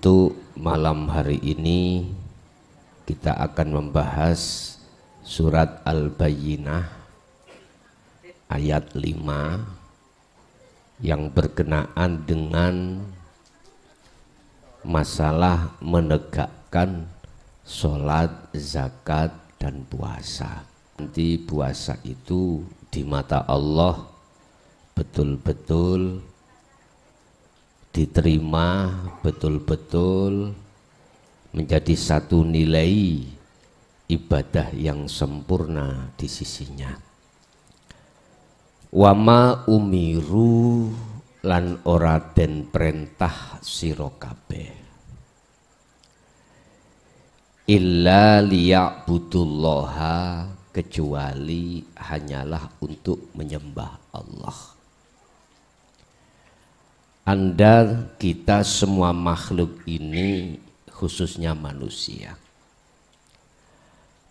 Untuk malam hari ini kita akan membahas surat Al-Bayyinah ayat 5 yang berkenaan dengan masalah menegakkan sholat, zakat, dan puasa. Nanti puasa itu di mata Allah betul-betul diterima, betul-betul menjadi satu nilai ibadah yang sempurna di sisinya. Wama umiru lan ora den perintah sira kabeh illa liya'budullaha, kecuali hanyalah untuk menyembah Allah. Anda, kita semua makhluk ini, khususnya manusia,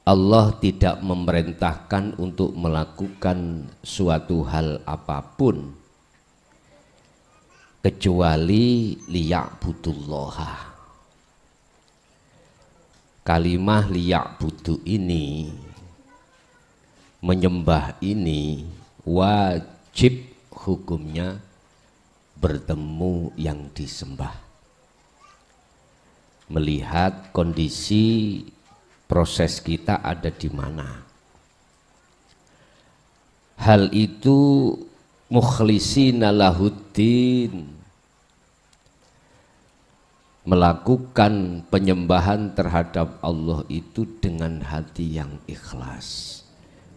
Allah tidak memerintahkan untuk melakukan suatu hal apapun kecuali liya'budullaha. Kalimah liya'budu ini, menyembah ini, wajib hukumnya bertemu yang disembah, melihat kondisi proses kita ada di mana. Hal itu mukhlishina lahuddin, melakukan penyembahan terhadap Allah itu dengan hati yang ikhlas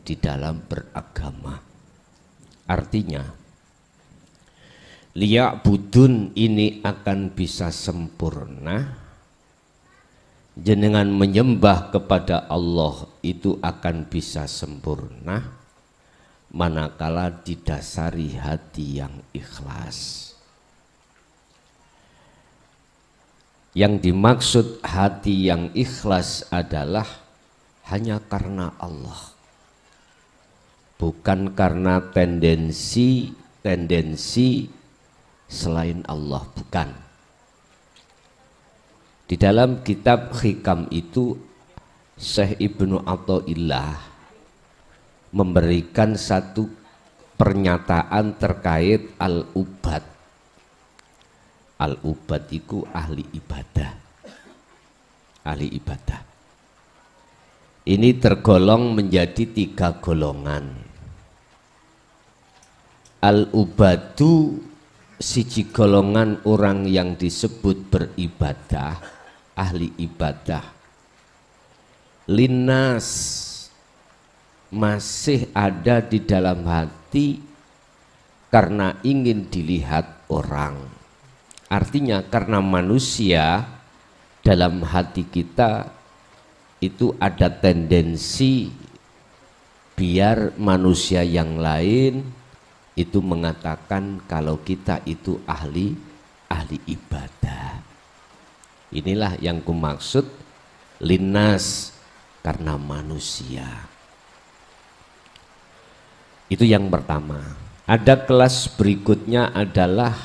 di dalam beragama. Artinya liya'budun ini akan bisa sempurna, jenengan menyembah kepada Allah itu akan bisa sempurna manakala didasari hati yang ikhlas. Yang dimaksud hati yang ikhlas adalah hanya karena Allah, bukan karena tendensi selain Allah, bukan. Di dalam kitab Hikam itu Syekh Ibnu Athaillah memberikan satu pernyataan terkait al-ubad. Al-ubad itu ahli ibadah. Ahli ibadah. Ini tergolong menjadi 3 golongan. Al-ubadu, siji golongan orang yang disebut beribadah, ahli ibadah. Linnas, masih ada di dalam hati karena ingin dilihat orang. Artinya karena manusia, dalam hati kita itu ada tendensi biar manusia yang lain itu mengatakan kalau kita itu ahli ibadah. Inilah yang kumaksud linnas, karena manusia. Itu yang pertama. Ada kelas berikutnya adalah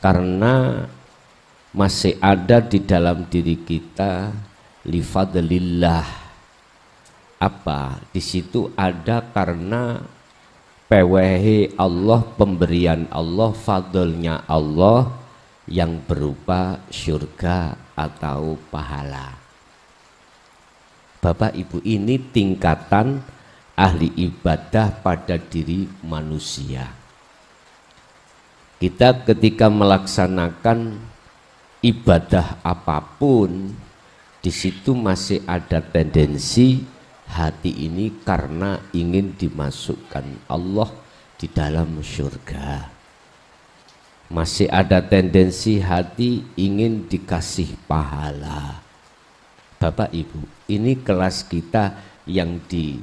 karena masih ada di dalam diri kita lifadlillah. Apa? Di situ ada karena pewehe Allah, pemberian Allah, fadlnya Allah yang berupa syurga atau pahala. Bapak Ibu, ini tingkatan ahli ibadah pada diri manusia. Kita ketika melaksanakan ibadah apapun, di situ masih ada tendensi hati ini karena ingin dimasukkan Allah di dalam surga. Masih ada tendensi hati ingin dikasih pahala. Bapak Ibu, ini kelas kita yang di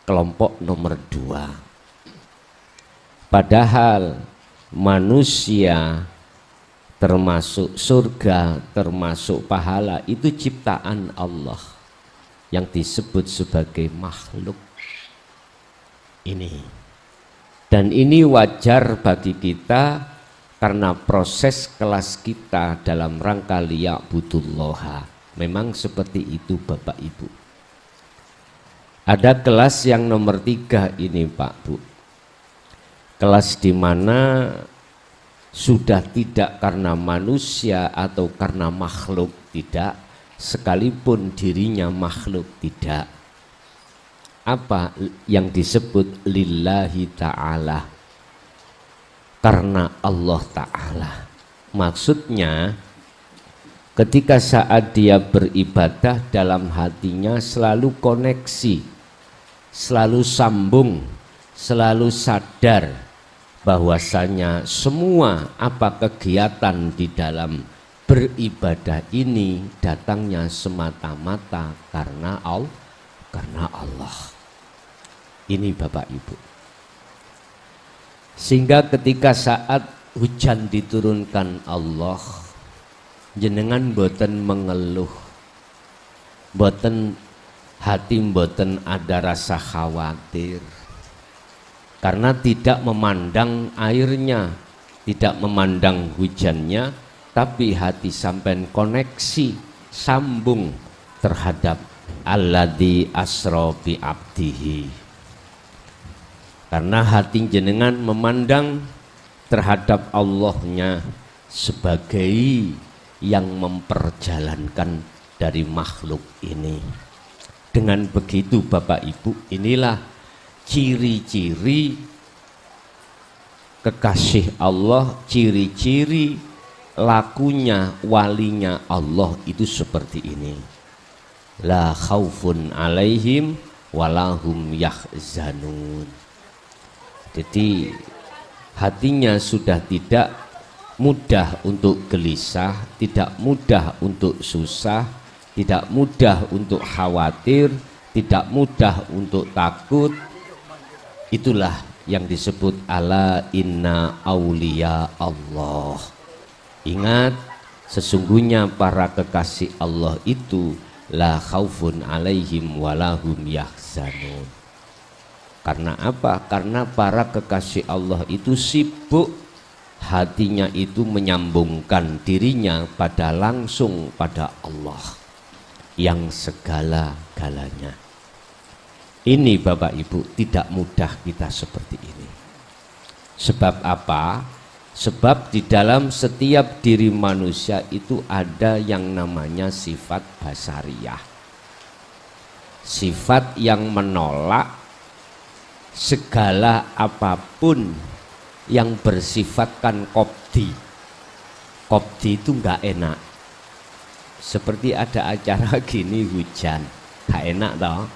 kelompok nomor 2. Padahal manusia termasuk surga, termasuk pahala, itu ciptaan Allah yang disebut sebagai makhluk ini. Dan ini wajar bagi kita karena proses kelas kita dalam rangka liya'budullaha. Memang seperti itu Bapak Ibu. Ada kelas yang nomor 3 ini Pak Bu. Kelas di mana sudah tidak karena manusia atau karena makhluk, tidak, sekalipun dirinya makhluk, tidak. Apa yang disebut lillahi ta'ala, karena Allah Ta'ala. Maksudnya ketika saat dia beribadah, dalam hatinya selalu koneksi, selalu sambung, selalu sadar bahwasanya semua apa kegiatan di dalam beribadah ini datangnya semata-mata karena Allah. Ini Bapak Ibu. Sehingga ketika saat hujan diturunkan Allah, jenengan boten mengeluh, boten hati boten ada rasa khawatir, karena tidak memandang airnya, tidak memandang hujannya, tapi hati sampean koneksi, sambung terhadap alladzi asra bi abdihi. Karena hati jenengan memandang terhadap Allahnya sebagai yang memperjalankan dari makhluk ini. Dengan begitu Bapak Ibu, inilah ciri-ciri kekasih Allah, ciri-ciri lakunya walinya Allah itu seperti ini. La khaufun alaihim walahum yahzanun. Jadi hatinya sudah tidak mudah untuk gelisah, tidak mudah untuk susah, tidak mudah untuk khawatir, tidak mudah untuk takut. Itulah yang disebut ala inna auliya Allah. Ingat, sesungguhnya para kekasih Allah itu la khaufun alaihim walahum yahzanun. Karena apa? Karena para kekasih Allah itu sibuk, hatinya itu menyambungkan dirinya pada langsung pada Allah yang segala-galanya. Ini Bapak Ibu, tidak mudah kita seperti ini. Sebab apa? Sebab di dalam setiap diri manusia itu ada yang namanya sifat basariyah. Sifat yang menolak segala apapun yang bersifatkan qobdi. Qobdi itu enggak enak. Seperti ada acara gini hujan, enggak enak toh?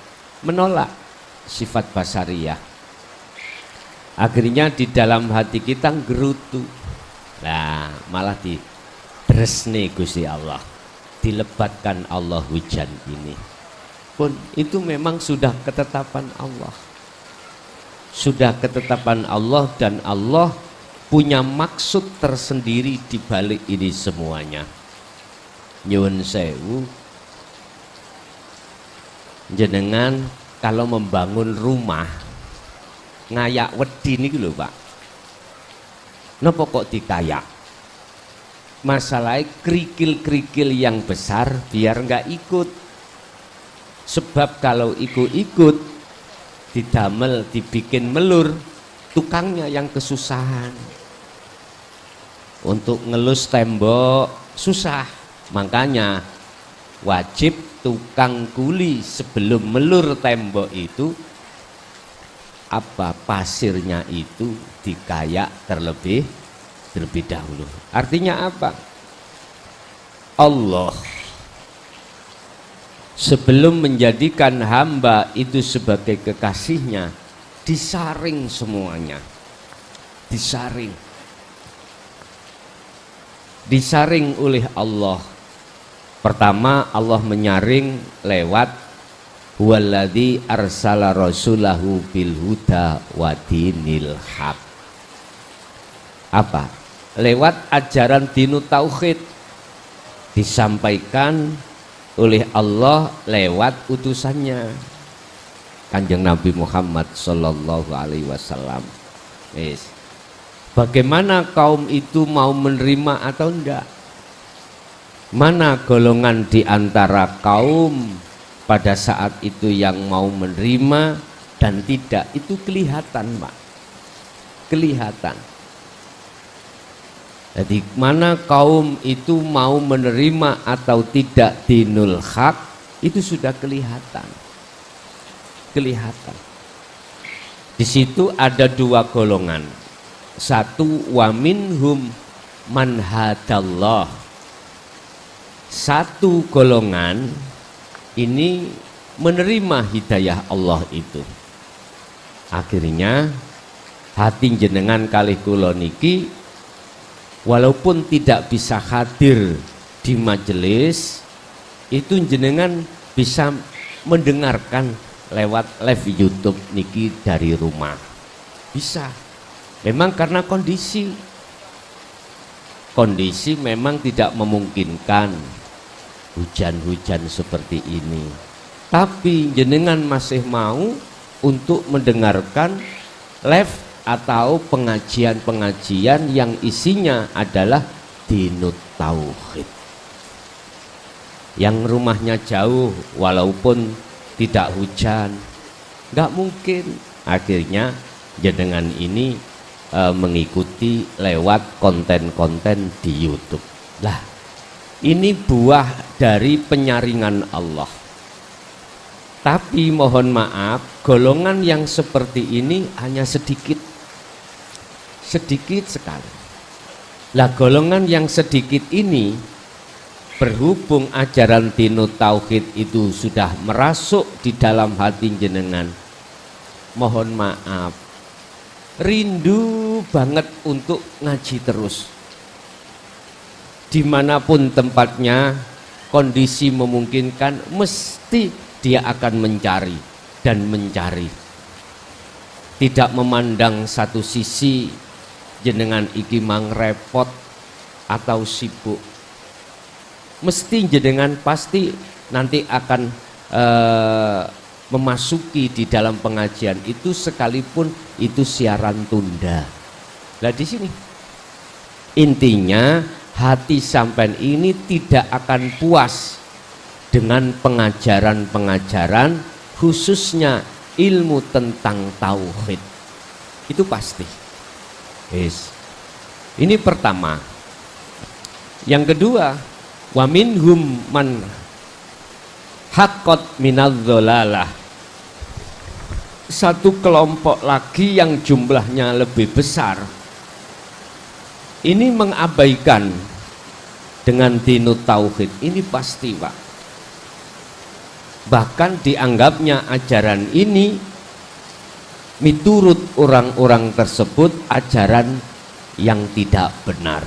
Menolak sifat basariyah. Akhirnya di dalam hati kita gerutu. Nah, malah dresne Gusti Allah, dilebatkan Allah hujan ini. Pun itu memang sudah ketetapan Allah. Sudah ketetapan Allah, dan Allah punya maksud tersendiri di balik ini semuanya. Nyuwun sewu, jenengan kalau membangun rumah ngayak wedi niki lho Pak. Napa kok dikayak? Masalahnya kerikil-kerikil yang besar biar enggak ikut. Sebab kalau ikut-ikut didamel, dibikin melur, tukangnya yang kesusahan. Untuk ngelus tembok susah. Makanya wajib tukang kuli sebelum melur tembok itu apa pasirnya itu dikayak terlebih dahulu. Artinya apa? Allah sebelum menjadikan hamba itu sebagai kekasihnya, disaring semuanya. Disaring oleh Allah. Pertama Allah menyaring lewat huwaladzi arsala rasulahu bil huda wa dinil haq. Apa? Lewat ajaran dinut tauhid, disampaikan oleh Allah lewat utusannya Kanjeng Nabi Muhammad sallallahu alaihi wasallam. Bagaimana kaum itu mau menerima atau enggak? Mana golongan di antara kaum pada saat itu yang mau menerima dan tidak? Itu kelihatan, Pak. Kelihatan. Jadi mana kaum itu mau menerima atau tidak dinul haq, itu sudah kelihatan. Kelihatan. Di situ ada dua golongan. Satu, wa minhum man hadallah. Satu golongan ini menerima hidayah Allah itu. Akhirnya hati jenengan kalih kula niki walaupun tidak bisa hadir di majelis, itu jenengan bisa mendengarkan lewat live YouTube niki dari rumah. Bisa. Memang karena kondisi memang tidak memungkinkan hujan-hujan seperti ini. Tapi jenengan masih mau untuk mendengarkan live atau pengajian-pengajian yang isinya adalah dinut tauhid. Yang rumahnya jauh walaupun tidak hujan, nggak mungkin. Akhirnya jenengan ini mengikuti lewat konten-konten di YouTube. Lah, ini buah dari penyaringan Allah. Tapi mohon maaf, golongan yang seperti ini hanya sedikit sekali. Lah, golongan yang sedikit ini berhubung ajaran dinut tauhid itu sudah merasuk di dalam hati jenengan, mohon maaf, rindu banget untuk ngaji terus. Dimanapun tempatnya, kondisi memungkinkan, mesti dia akan mencari dan mencari. Tidak memandang satu sisi jenengan iki mang repot atau sibuk. Mesti jenengan pasti nanti akan memasuki di dalam pengajian itu sekalipun itu siaran tunda. Nah di sini intinya hati sampean ini tidak akan puas dengan pengajaran-pengajaran khususnya ilmu tentang tauhid. Itu pasti. Yes. Ini pertama. Yang kedua, wa minhum man haqqat minadz-dhalalah. Satu kelompok lagi yang jumlahnya lebih besar ini mengabaikan dengan dinut tauhid. Ini pasti, Pak. Bahkan dianggapnya ajaran ini miturut orang-orang tersebut ajaran yang tidak benar.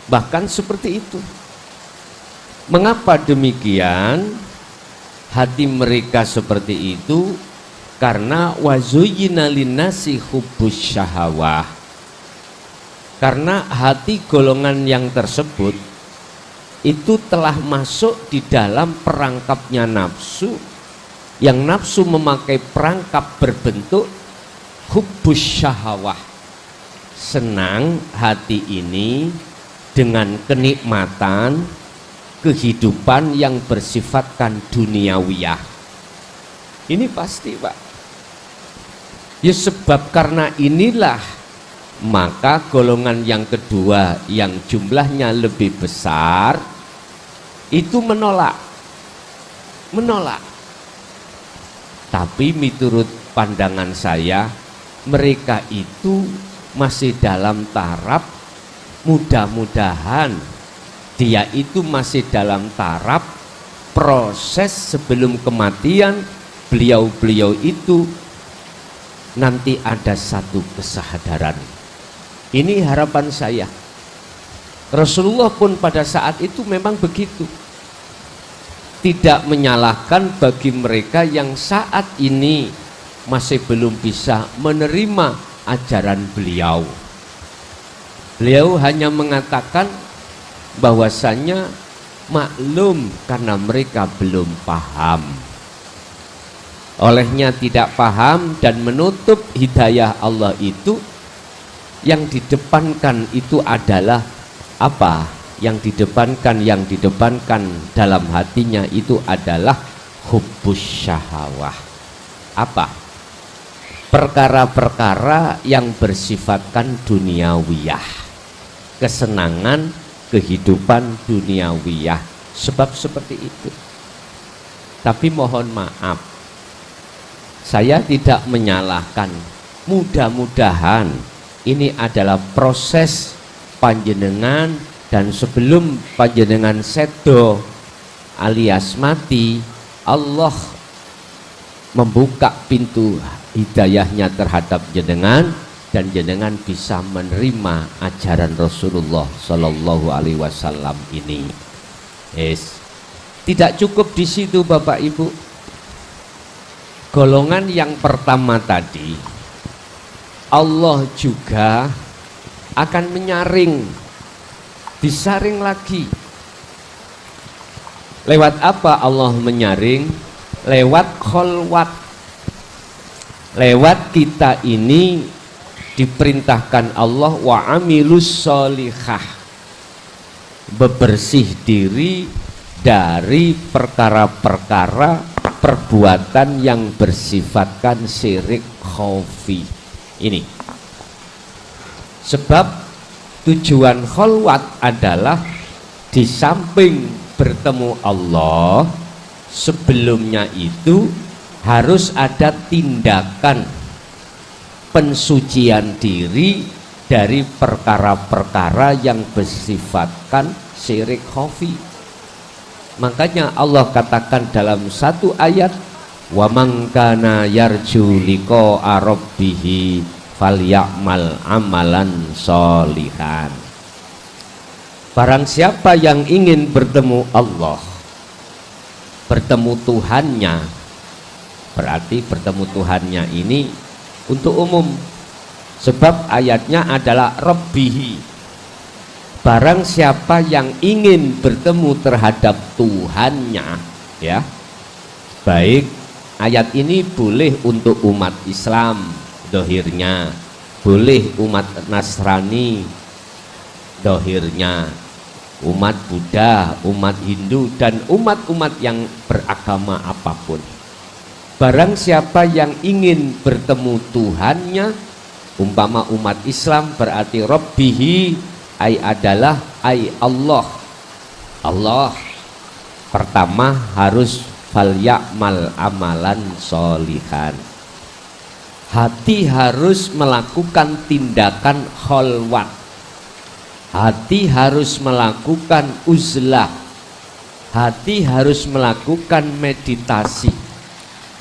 Bahkan seperti itu. Mengapa demikian? Hati mereka seperti itu karena wazuyyina linnasi hubbus syahawah. Karena hati golongan yang tersebut itu telah masuk di dalam perangkapnya nafsu, yang nafsu memakai perangkap berbentuk hubbus syahawah. Senang hati ini dengan kenikmatan kehidupan yang bersifatkan duniawiyah. Ini pasti, Pak. Ya sebab karena inilah maka golongan yang kedua yang jumlahnya lebih besar itu menolak. Tapi menurut pandangan saya mereka itu masih dalam taraf mudah-mudahan dia itu masih dalam taraf proses sebelum kematian. Beliau itu nanti ada satu kesadaran. Ini harapan saya. Rasulullah pun pada saat itu memang begitu. Tidak menyalahkan bagi mereka yang saat ini masih belum bisa menerima ajaran beliau. Beliau hanya mengatakan bahwasanya maklum karena mereka belum paham. Olehnya tidak paham dan menutup hidayah Allah itu, Yang didepankan itu adalah apa? Yang didepankan dalam hatinya itu adalah hubbus syahawah. Apa? Perkara-perkara yang bersifatkan duniawiyah, kesenangan kehidupan duniawiyah. Sebab seperti itu. Tapi mohon maaf, saya tidak menyalahkan. Mudah-mudahan ini adalah proses panjenengan, dan sebelum panjenengan sedo alias mati, Allah membuka pintu hidayahnya terhadap jenengan, dan jenengan bisa menerima ajaran Rasulullah Shallallahu Alaihi Wasallam ini. Yes. Tidak cukup di situ Bapak Ibu. Golongan yang pertama tadi, Allah juga akan menyaring, disaring lagi. Lewat apa Allah menyaring? Lewat kholwat. Lewat kita ini diperintahkan Allah wa amilus sholihah, bebersih diri dari perkara-perkara perbuatan yang bersifatkan syirik khafi. Ini sebab tujuan kholwat adalah di samping bertemu Allah, sebelumnya itu harus ada tindakan pensucian diri dari perkara-perkara yang bersifatkan syirik khafi. Makanya Allah katakan dalam satu ayat, wa man kana yarju liqa'a rabbih falyamal amalan sholihan. Barang siapa yang ingin bertemu Allah, bertemu Tuhannya, berarti bertemu Tuhannya ini untuk umum, sebab ayatnya adalah rabbihi. Barang siapa yang ingin bertemu terhadap Tuhannya, ya, baik ayat ini boleh untuk umat Islam dohirnya, boleh umat Nasrani dohirnya, umat Buddha, umat Hindu, dan umat-umat yang beragama apapun. Barang siapa yang ingin bertemu Tuhannya, umpama umat Islam berarti rabbihi, ai adalah ai Allah. Allah pertama harus falyamal amalan sholihan. Hati harus melakukan tindakan kholwat. Hati harus melakukan uzlah. Hati harus melakukan meditasi.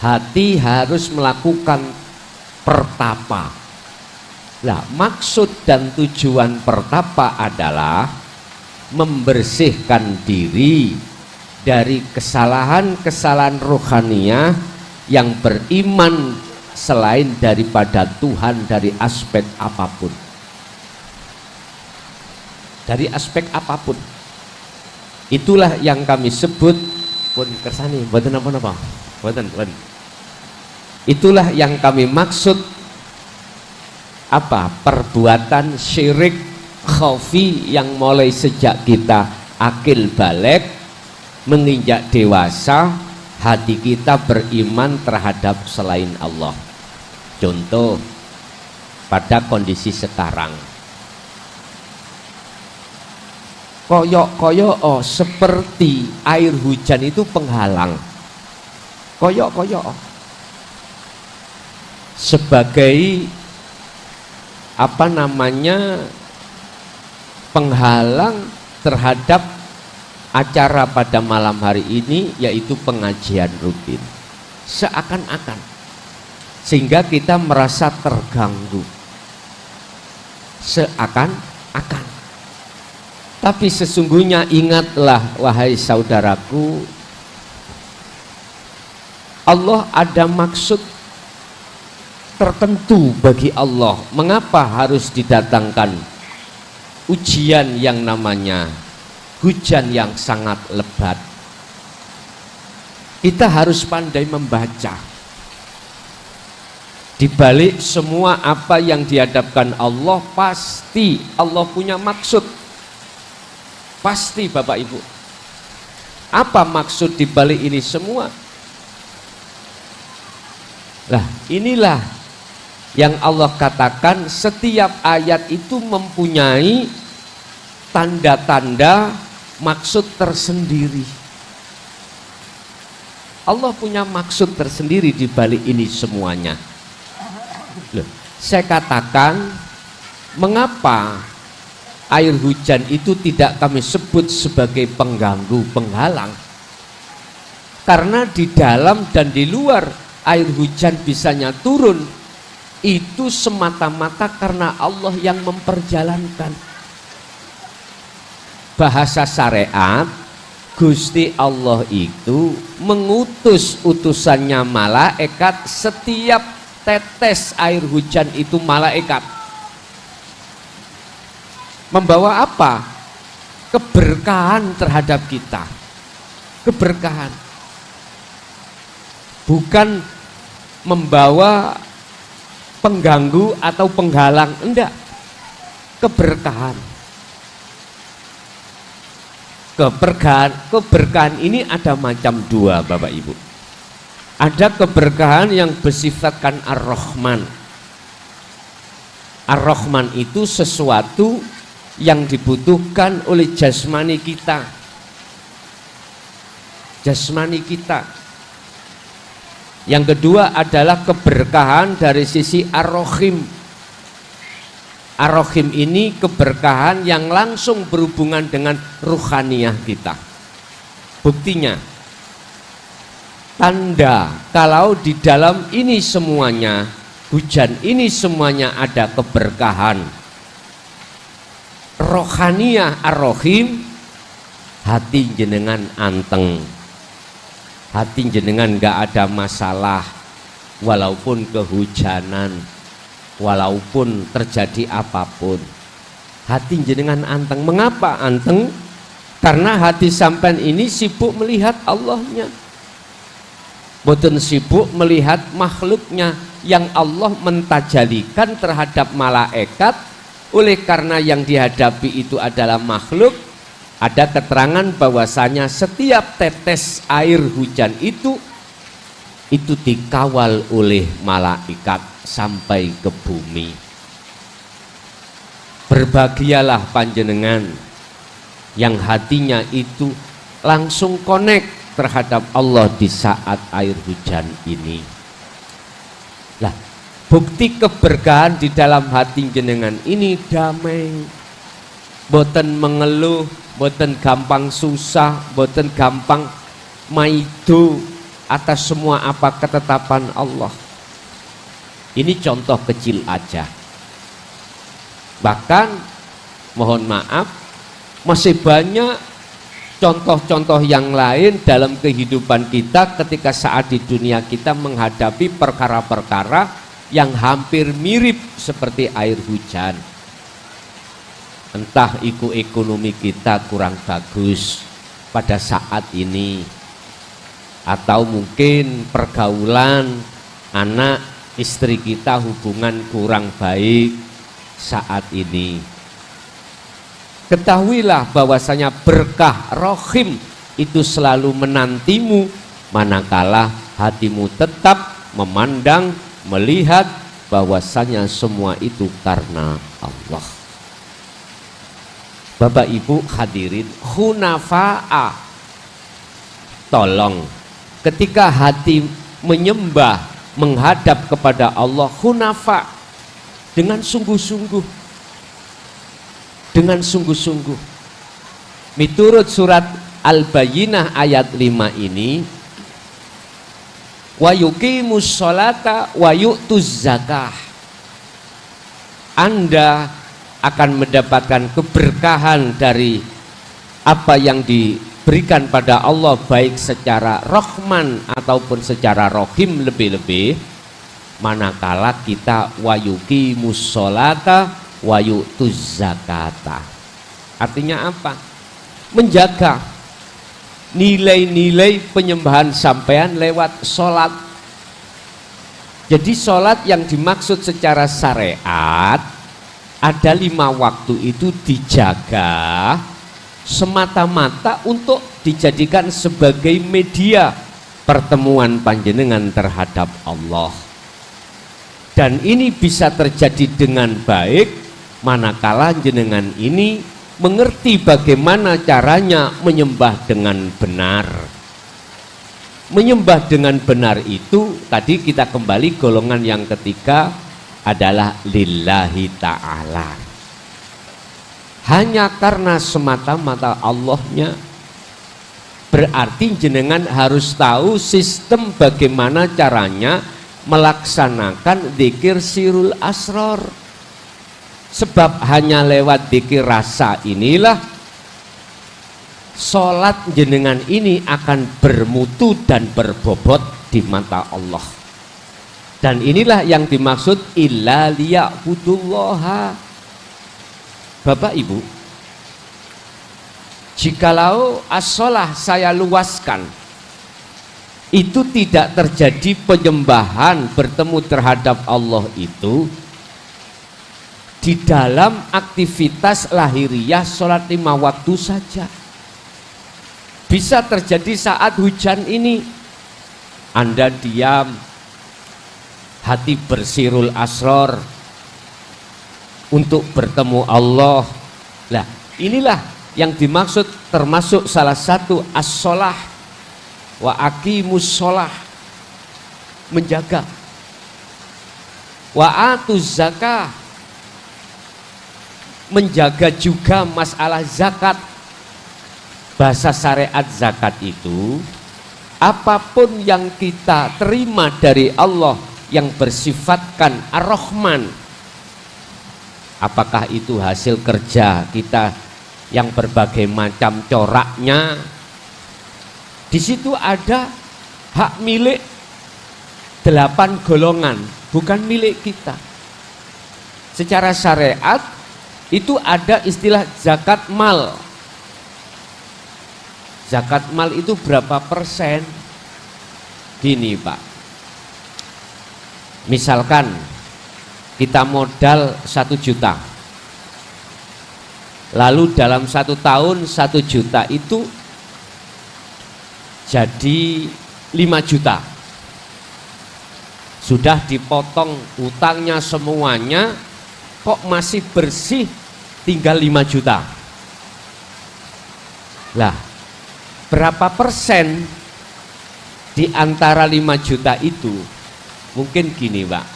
Hati harus melakukan pertapa. Nah, maksud dan tujuan pertapa adalah membersihkan diri dari kesalahan-kesalahan rohaniah yang beriman selain daripada Tuhan dari aspek apapun. Dari aspek apapun. Itulah yang kami sebut pun kersani, mboten napa-napa. Mboten. Itulah yang kami maksud apa? Perbuatan syirik khafi yang mulai sejak kita akil balik, menginjak dewasa, hati kita beriman terhadap selain Allah. Contoh pada kondisi sekarang, koyok seperti air hujan itu penghalang, koyok sebagai apa namanya, penghalang terhadap acara pada malam hari ini, yaitu pengajian rutin, seakan-akan, sehingga kita merasa terganggu, seakan-akan. Tapi sesungguhnya ingatlah wahai saudaraku, Allah ada maksud tertentu bagi Allah. Mengapa harus didatangkan ujian yang namanya hujan yang sangat lebat? Kita harus pandai membaca. Di balik semua apa yang dihadapkan Allah, pasti Allah punya maksud. Pasti Bapak Ibu. Apa maksud di balik ini semua? Lah, inilah yang Allah katakan setiap ayat itu mempunyai tanda-tanda maksud tersendiri. Allah punya maksud tersendiri di balik ini semuanya. Loh, saya katakan, mengapa air hujan itu tidak kami sebut sebagai pengganggu, penghalang? Karena di dalam dan di luar air hujan bisanya turun, itu semata-mata karena Allah yang memperjalankan. Bahasa syariat, Gusti Allah itu mengutus utusannya malaikat, setiap tetes air hujan itu malaikat. Membawa apa? Keberkahan terhadap kita. Keberkahan. Bukan membawa pengganggu atau penghalang, enggak. Keberkahan. Keberkahan ini ada macam dua Bapak Ibu. Ada keberkahan yang bersifatkan Ar-Rahman. Ar-Rahman itu sesuatu yang dibutuhkan oleh jasmani kita. Jasmani kita. Yang kedua adalah keberkahan dari sisi Ar-Rahim. Ar-Rahim ini keberkahan yang langsung berhubungan dengan ruhaniyah kita. Buktinya, tanda kalau di dalam ini semuanya, hujan ini semuanya ada keberkahan rohaniyah Ar-Rahim, hati jenengan anteng, hati jenengan gak ada masalah walaupun kehujanan, walaupun terjadi apapun, hati jenengan anteng. Mengapa anteng? Karena hati sampean ini sibuk melihat Allahnya, boten sibuk melihat makhluknya yang Allah mentajalikan terhadap malaikat. Oleh karena yang dihadapi itu adalah makhluk, ada keterangan bahwasanya setiap tetes air hujan itu dikawal oleh malaikat sampai ke bumi. Berbahagialah panjenengan yang hatinya itu langsung connect terhadap Allah di saat air hujan ini. Lah, bukti keberkahan di dalam hati jenengan ini damai, boten mengeluh, boten gampang susah, boten gampang maido atas semua apa ketetapan Allah. Ini contoh kecil aja. Bahkan mohon maaf, masih banyak contoh-contoh yang lain dalam kehidupan kita ketika saat di dunia kita menghadapi perkara-perkara yang hampir mirip seperti air hujan. Entah itu ekonomi kita kurang bagus pada saat ini, atau mungkin pergaulan anak istri kita hubungan kurang baik saat ini. Ketahuilah bahwasanya berkah Rahim itu selalu menantimu manakala hatimu tetap memandang, melihat bahwasanya semua itu karena Allah. Bapak Ibu hadirin hunafa'a, tolong ketika hati menyembah, menghadap kepada Allah, hunafa, dengan sungguh-sungguh, dengan sungguh-sungguh. Miturut surat Al-Bayyinah ayat 5 ini, wa yuqimus sholata wa yu'tuz zakah, Anda akan mendapatkan keberkahan dari apa yang diberikan pada Allah, baik secara Rahman ataupun secara Rahim lebih-lebih, manakala kita wa yuqimus sholata wa yu'tuz zakata. Artinya apa? Menjaga nilai-nilai penyembahan sampean lewat sholat. Jadi sholat yang dimaksud secara syariat ada 5 waktu itu dijaga semata-mata untuk dijadikan sebagai media pertemuan panjenengan terhadap Allah. Dan ini bisa terjadi dengan baik manakala jenengan ini mengerti bagaimana caranya menyembah dengan benar. Menyembah dengan benar itu tadi kita kembali golongan yang ketiga adalah lillahi ta'ala. Hanya karena semata-mata Allahnya, berarti jenengan harus tahu sistem bagaimana caranya melaksanakan dzikir sirul asror. Sebab hanya lewat dzikir rasa inilah sholat jenengan ini akan bermutu dan berbobot di mata Allah. Dan inilah yang dimaksud illa liya'budullaha. Bapak Ibu, jikalau as-sholah saya luaskan, itu tidak terjadi penyembahan bertemu terhadap Allah itu di dalam aktivitas lahiriah sholat 5 waktu saja. Bisa terjadi saat hujan ini, Anda diam, hati bersirul asror untuk bertemu Allah. Nah, inilah yang dimaksud termasuk salah satu as-sholah wa aqimus sholah, menjaga, wa atuz zakah, menjaga juga masalah zakat. Bahasa syariat zakat itu apapun yang kita terima dari Allah yang bersifatkan ar-Rahman, apakah itu hasil kerja kita yang berbagai macam coraknya, di situ ada hak milik 8 golongan, bukan milik kita. Secara syariat itu ada istilah zakat mal. Zakat mal itu berapa persen? Gini Pak, misalkan kita modal 1 juta, lalu dalam 1 tahun 1 juta itu jadi 5 juta. Sudah dipotong utangnya semuanya, kok masih bersih tinggal 5 juta. Lah, berapa persen di antara 5 juta itu? Mungkin gini Pak,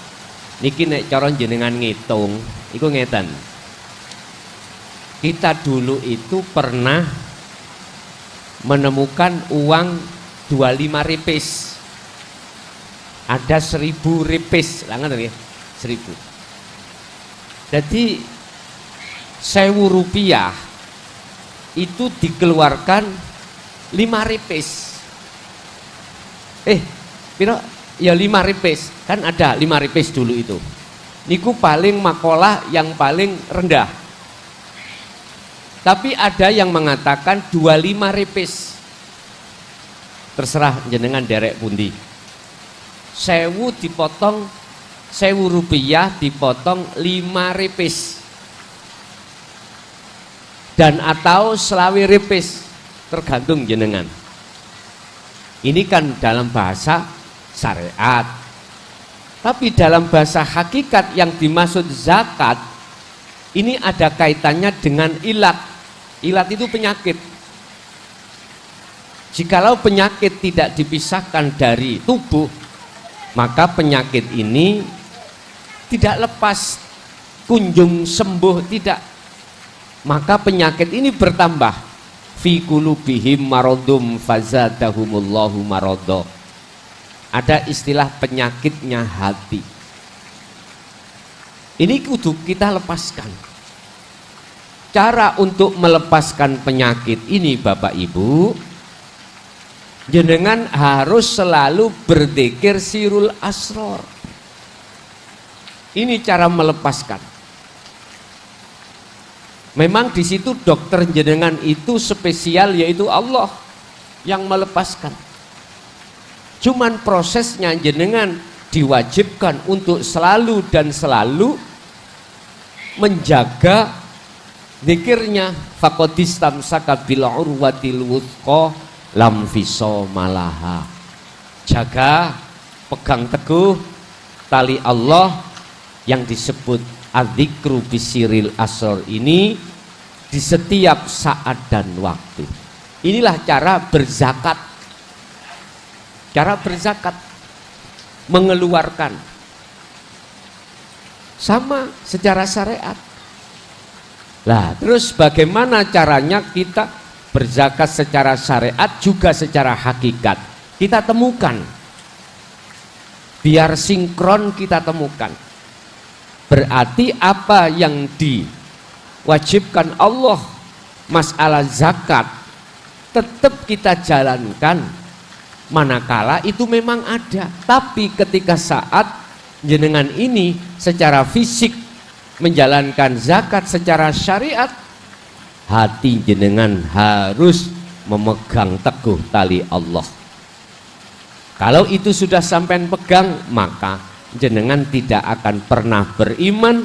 niki nek cara jenengan ngitung iku ngeten. Kita dulu itu pernah menemukan uang 25 ripis, ada 1000 ripis, langan ya, 1000. Jadi 1000 rupiah itu dikeluarkan 5 ripis. Piro? Ya 5 ripis, kan ada 5 ripis dulu itu. Niku paling makolah yang paling rendah. Tapi ada yang mengatakan 25 ripis. Terserah jenengan derek pundi. 1000 dipotong, 1000 rupiah dipotong 5 ripis. Dan atau selawi ripis, tergantung jenengan. Ini kan dalam bahasa syariat. Tapi dalam bahasa hakikat yang dimaksud zakat, ini ada kaitannya dengan ilat. Ilat itu penyakit. Jikalau penyakit tidak dipisahkan dari tubuh, maka penyakit ini tidak lepas kunjung sembuh, tidak. Maka penyakit ini bertambah. Fi qulubihim maradum fazadahumullahu marado. Ada istilah penyakitnya hati. Ini kudu kita lepaskan. Cara untuk melepaskan penyakit ini Bapak Ibu, jenengan harus selalu berzikir sirul asror. Ini cara melepaskan. Memang di situ dokter jenengan itu spesial, yaitu Allah yang melepaskan. Cuman prosesnya jenengan diwajibkan untuk selalu dan selalu menjaga zikirnya. Faqadistamsaka bil urwatil wuthqa lam fisomalaha. Jaga, pegang teguh tali Allah yang disebut adzikru bisiril asror ini di setiap saat dan waktu. Inilah cara berzakat. Cara berzakat, mengeluarkan sama secara syariat. Lah, terus bagaimana caranya kita berzakat secara syariat juga secara hakikat? Kita temukan, biar sinkron kita temukan. Berarti apa yang diwajibkan Allah masalah zakat tetap kita jalankan manakala itu memang ada. Tapi ketika saat jenengan ini secara fisik menjalankan zakat secara syariat, hati jenengan harus memegang teguh tali Allah. Kalau itu sudah sampai pegang, maka jenengan tidak akan pernah beriman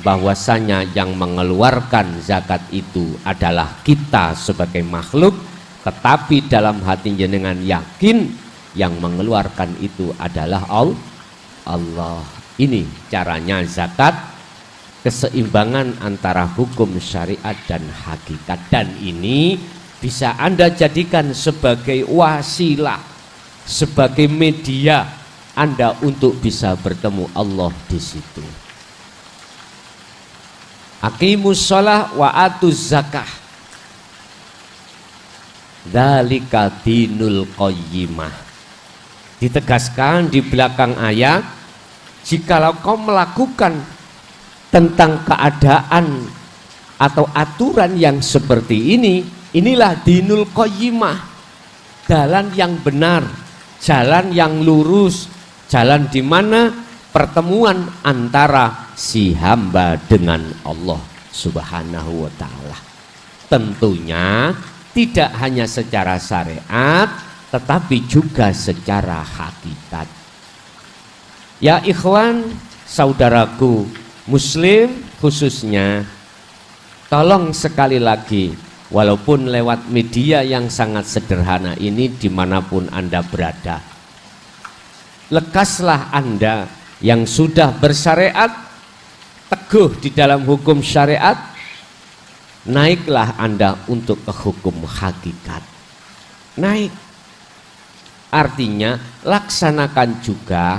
bahwasanya yang mengeluarkan zakat itu adalah kita sebagai makhluk, tetapi dalam hati jenengan yakin yang mengeluarkan itu adalah Allah. Ini caranya zakat, keseimbangan antara hukum syariat dan hakikat. Dan ini bisa Anda jadikan sebagai wasilah, sebagai media Anda untuk bisa bertemu Allah di situ. Aqimus shalah wa atuz zakah, dzalika dinul qayyimah. Ditegaskan di belakang ayat, jikalau kau melakukan tentang keadaan atau aturan yang seperti ini, inilah dinul qayyimah, jalan yang benar, jalan yang lurus, jalan di mana pertemuan antara si hamba dengan Allah Subhanahu wa ta'ala. Tentunya tidak hanya secara syariat, tetapi juga secara hakikat. Ya ikhwan, saudaraku muslim khususnya, tolong sekali lagi, walaupun lewat media yang sangat sederhana ini, dimanapun Anda berada, lekaslah Anda yang sudah bersyariat, teguh di dalam hukum syariat, naiklah Anda untuk ke hukum hakikat. Naik artinya laksanakan juga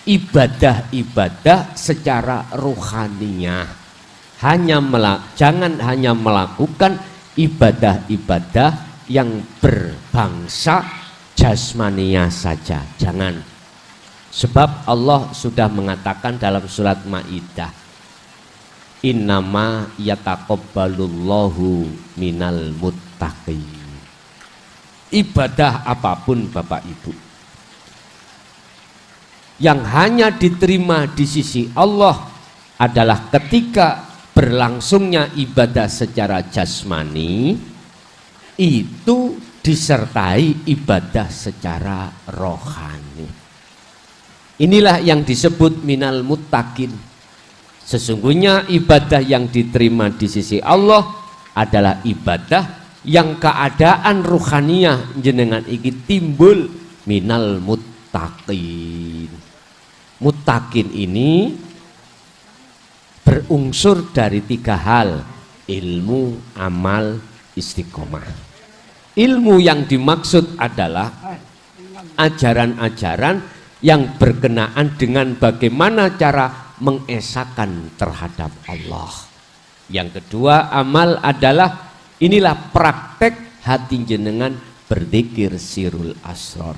ibadah-ibadah secara ruhaniyah. Jangan hanya melakukan ibadah-ibadah yang berbangsa jasmania saja, jangan. Sebab Allah sudah mengatakan dalam surat Maidah, innama yataqabbalullahu minal muttaqin. Ibadah apapun Bapak Ibu yang hanya diterima di sisi Allah adalah ketika berlangsungnya ibadah secara jasmani itu disertai ibadah secara rohani. Inilah yang disebut minal muttaqin. Sesungguhnya ibadah yang diterima di sisi Allah adalah ibadah yang keadaan ruhaniyah jenengan iki timbul minal muttaqin. Muttaqin ini berunsur dari 3 hal: ilmu, amal, istiqomah. Ilmu yang dimaksud adalah ajaran-ajaran yang berkenaan dengan bagaimana cara mengesahkan terhadap Allah. Yang kedua, amal adalah inilah praktek hati jenengan berzikir sirul asror.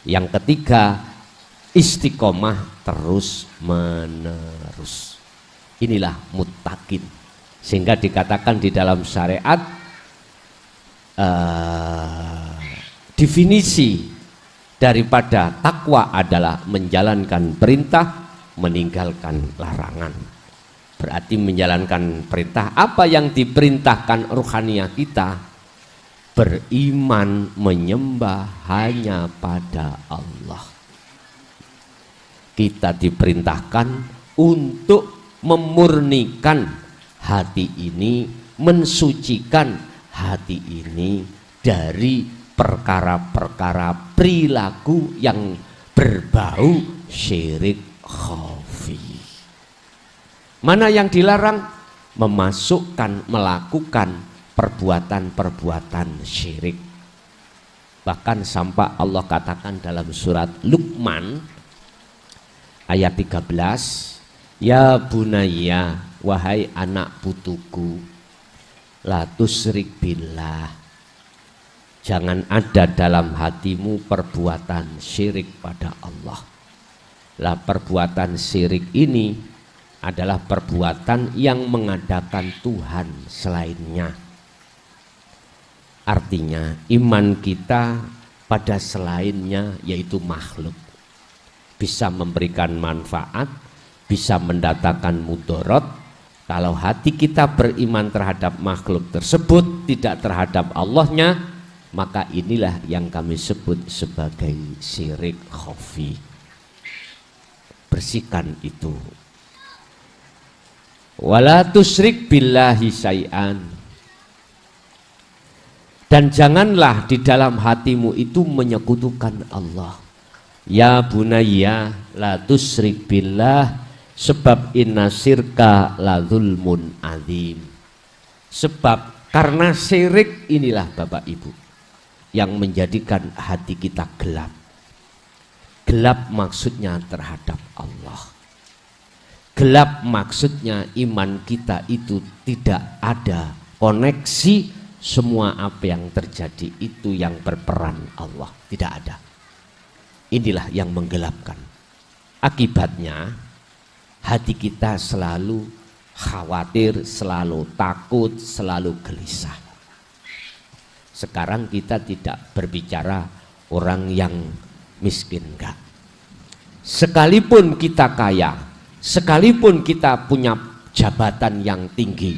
Yang ketiga, istiqomah terus menerus. Inilah muttaqin. Sehingga dikatakan di dalam syariat definisi daripada takwa adalah menjalankan perintah, meninggalkan larangan. Berarti menjalankan perintah, apa yang diperintahkan ruhaniyah kita, beriman menyembah hanya pada Allah. kita diperintahkan untuk memurnikan hati ini, mensucikan hati ini dari perkara-perkara perilaku yang berbau syirik khafi. Mana yang dilarang? Memasukkan, melakukan perbuatan-perbuatan syirik. Bahkan sampai Allah katakan dalam surat Luqman ayat 13, ya bunayya, wahai anak putuku, la tusyrik billah, jangan ada dalam hatimu perbuatan syirik pada Allah. Lah perbuatan syirik ini adalah perbuatan yang mengadakan Tuhan selainnya. Artinya iman kita pada selainnya, yaitu makhluk, bisa memberikan manfaat, bisa mendatangkan mudarat. Kalau hati kita beriman terhadap makhluk tersebut, tidak terhadap Allahnya, maka inilah yang kami sebut sebagai syirik khafi. Bersihkan itu. Wala tusyrik billahi syai'an, dan janganlah di dalam hatimu itu menyekutukan Allah. Ya bunayya la tusyrik billah, sebab inna syirka la zulmun azim. Sebab karena syirik inilah Bapak Ibu yang menjadikan hati kita gelap. Gelap maksudnya terhadap Allah. Gelap maksudnya iman kita itu tidak ada koneksi, semua apa yang terjadi itu yang berperan Allah, tidak ada. Inilah yang menggelapkan. Akibatnya hati kita selalu khawatir, selalu takut, selalu gelisah. Sekarang kita tidak berbicara orang yang miskin, enggak. Sekalipun kita kaya, sekalipun kita punya jabatan yang tinggi,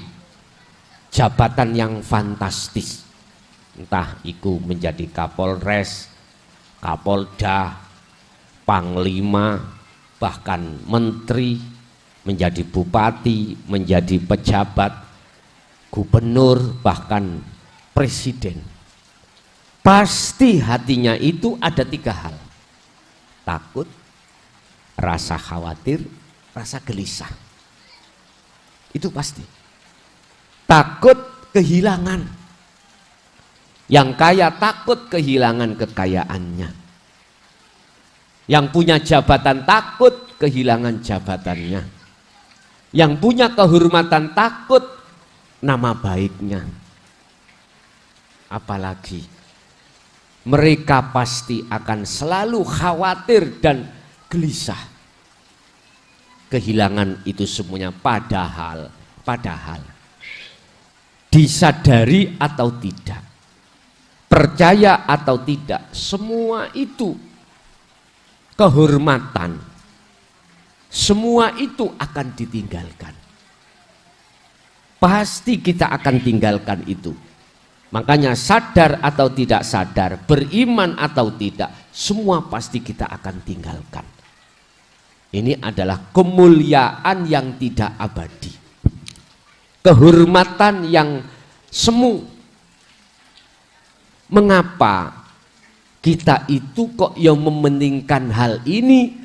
jabatan yang fantastis, entah itu menjadi Kapolres, Kapolda, Panglima, bahkan menteri, menjadi bupati, menjadi pejabat, gubernur, bahkan presiden. Pasti hatinya itu ada tiga hal: takut, rasa khawatir, rasa gelisah. Itu pasti. Takut kehilangan. Yang kaya takut kehilangan kekayaannya. Yang punya jabatan takut kehilangan jabatannya. Yang punya kehormatan takut nama baiknya. Apalagi mereka pasti akan selalu khawatir dan gelisah. Kehilangan itu semuanya, padahal disadari atau tidak, percaya atau tidak, semua itu kehormatan, semua itu akan ditinggalkan. Pasti kita akan tinggalkan itu. Makanya sadar atau tidak sadar, beriman atau tidak, semua pasti kita akan tinggalkan. Ini adalah kemuliaan yang tidak abadi, kehormatan yang semu. Mengapa kita itu kok yang mementingkan hal ini,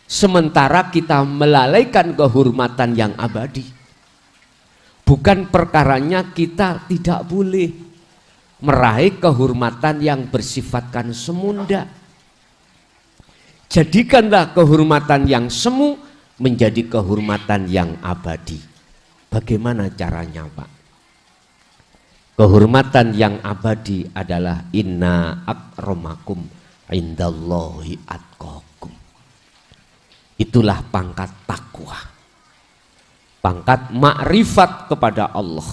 sementara kita melalaikan kehormatan yang abadi? Bukan perkaranya kita tidak boleh meraih kehormatan yang bersifatkan semunda. Jadikanlah kehormatan yang semu menjadi kehormatan yang abadi. Bagaimana caranya, Pak? Kehormatan yang abadi adalah inna akramakum indallahi atqakum. Itulah pangkat takwa, pangkat makrifat kepada Allah.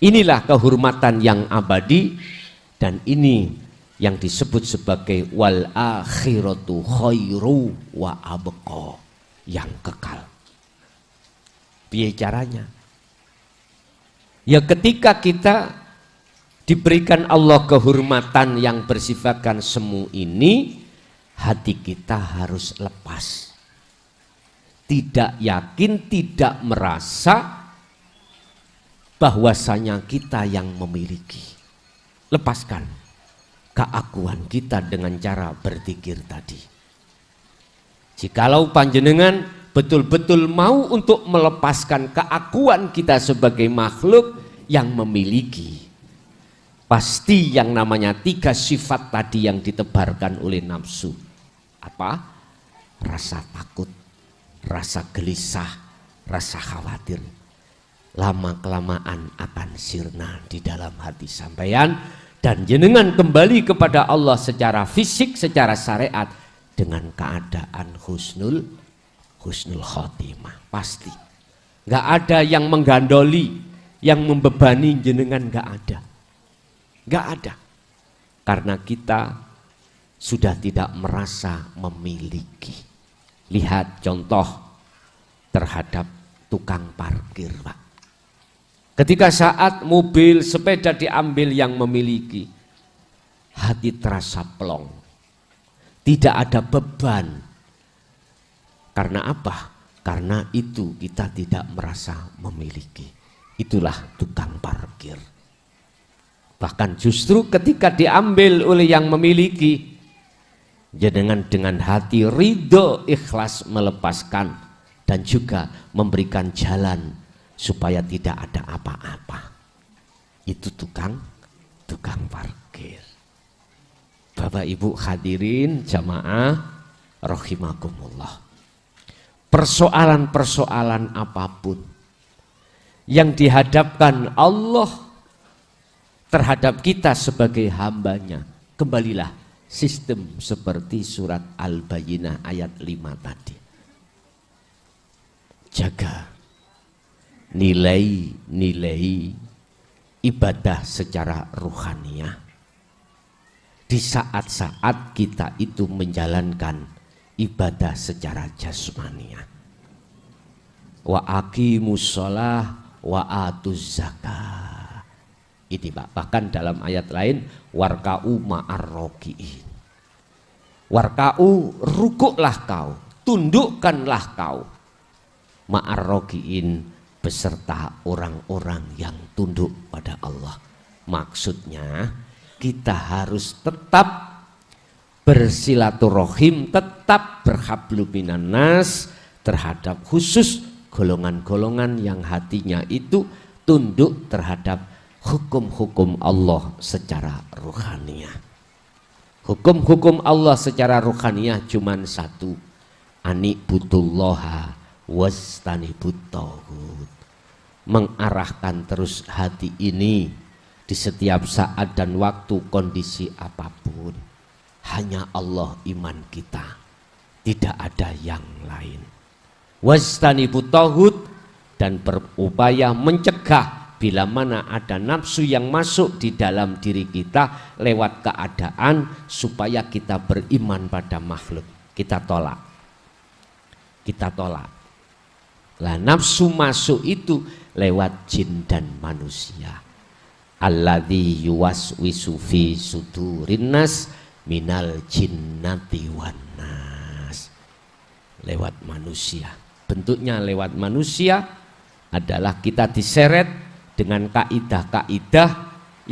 Inilah kehormatan yang abadi, dan ini yang disebut sebagai wal akhiratu khairu wa abqa, yang kekal. Piye caranya? Ya ketika kita diberikan Allah kehormatan yang bersifatkan semu ini, hati kita harus lepas. Tidak yakin, tidak merasa bahwasanya kita yang memiliki. Lepaskan keakuan kita dengan cara berzikir tadi. Jikalau panjenengan betul-betul mau untuk melepaskan keakuan kita sebagai makhluk yang memiliki, pasti yang namanya 3 sifat tadi yang ditebarkan oleh nafsu. Apa? Rasa takut, rasa gelisah, rasa khawatir, lama-kelamaan akan sirna di dalam hati sampeyan, dan jenengan kembali kepada Allah secara fisik, secara syariat dengan keadaan husnul khotimah. Pasti nggak ada yang menggandoli, yang membebani jenengan, nggak ada, karena kita sudah tidak merasa memiliki. Lihat contoh terhadap tukang parkir, Pak. Ketika saat mobil sepeda diambil yang memiliki, hati terasa plong, tidak ada beban. Karena apa? Karena itu kita tidak merasa memiliki. Itulah tukang parkir. Bahkan justru ketika diambil oleh yang memiliki, jenengan dengan hati ridho, ikhlas melepaskan dan juga memberikan jalan supaya tidak ada apa-apa. Itu tukang parkir. Bapak Ibu hadirin jamaah rahimakumullah. Persoalan-persoalan apapun yang dihadapkan Allah terhadap kita sebagai hambanya, kembalilah sistem seperti surat Al-Bayyinah ayat 5 tadi. Jaga nilai-nilai ibadah secara ruhaniyah di saat-saat kita itu menjalankan ibadah secara jasmaniyah. Wa aqimus shalah wa atuz zakah. Ini Pak, bahkan dalam ayat lain warka'u ma'ar roki'in. Warka'u, rukuklah kau, tundukkanlah kau, ma'ar roki'in, beserta orang-orang yang tunduk pada Allah. Maksudnya kita harus tetap bersilaturahim, tetap berhablu minan nas terhadap khusus golongan-golongan yang hatinya itu tunduk terhadap hukum-hukum Allah secara ruhaniyah. Hukum-hukum Allah secara ruhaniyah cuman satu, anibudullaha wastanibut tauhid. Mengarahkan terus hati ini di setiap saat dan waktu, kondisi apapun, hanya Allah iman kita, tidak ada yang lain. Wastanibut tauhid, dan berupaya mencegah bila mana ada nafsu yang masuk di dalam diri kita lewat keadaan supaya kita beriman pada makhluk. Kita tolak. Lah nafsu masuk itu lewat jin dan manusia. Alladzi yuwaswisu fi sudurin nas minal jinnati wan nas. Lewat manusia. Bentuknya lewat manusia adalah kita diseret dengan kaidah-kaidah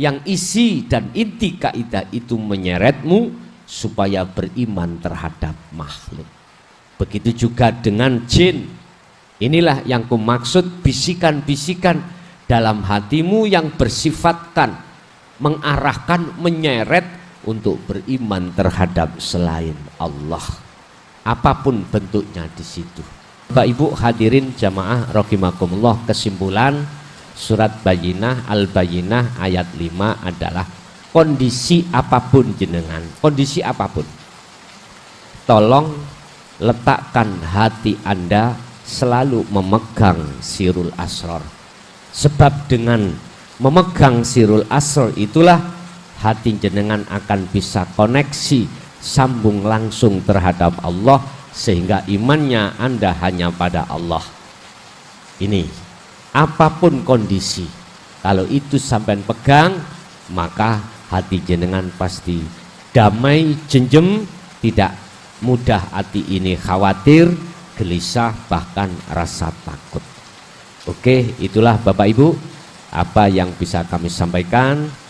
yang isi dan inti kaidah itu menyeretmu supaya beriman terhadap makhluk. Begitu juga dengan jin. Inilah yang kumaksud bisikan-bisikan dalam hatimu yang bersifatkan mengarahkan, menyeret untuk beriman terhadap selain Allah. Apapun bentuknya di situ. Bapak Ibu hadirin jamaah rahimakumullah, kesimpulan surat Bayyinah Al-Bayyinah ayat 5 adalah kondisi apapun jenengan, kondisi apapun, tolong letakkan hati Anda selalu memegang sirul asrar. Sebab dengan memegang sirul asrar itulah hati jenengan akan bisa koneksi, sambung langsung terhadap Allah, sehingga imannya Anda hanya pada Allah. Ini apapun kondisi, kalau itu sampai pegang, maka hati jenengan pasti damai, jenjem, tidak mudah hati ini khawatir, gelisah, bahkan rasa takut. Oke, itulah Bapak Ibu apa yang bisa kami sampaikan.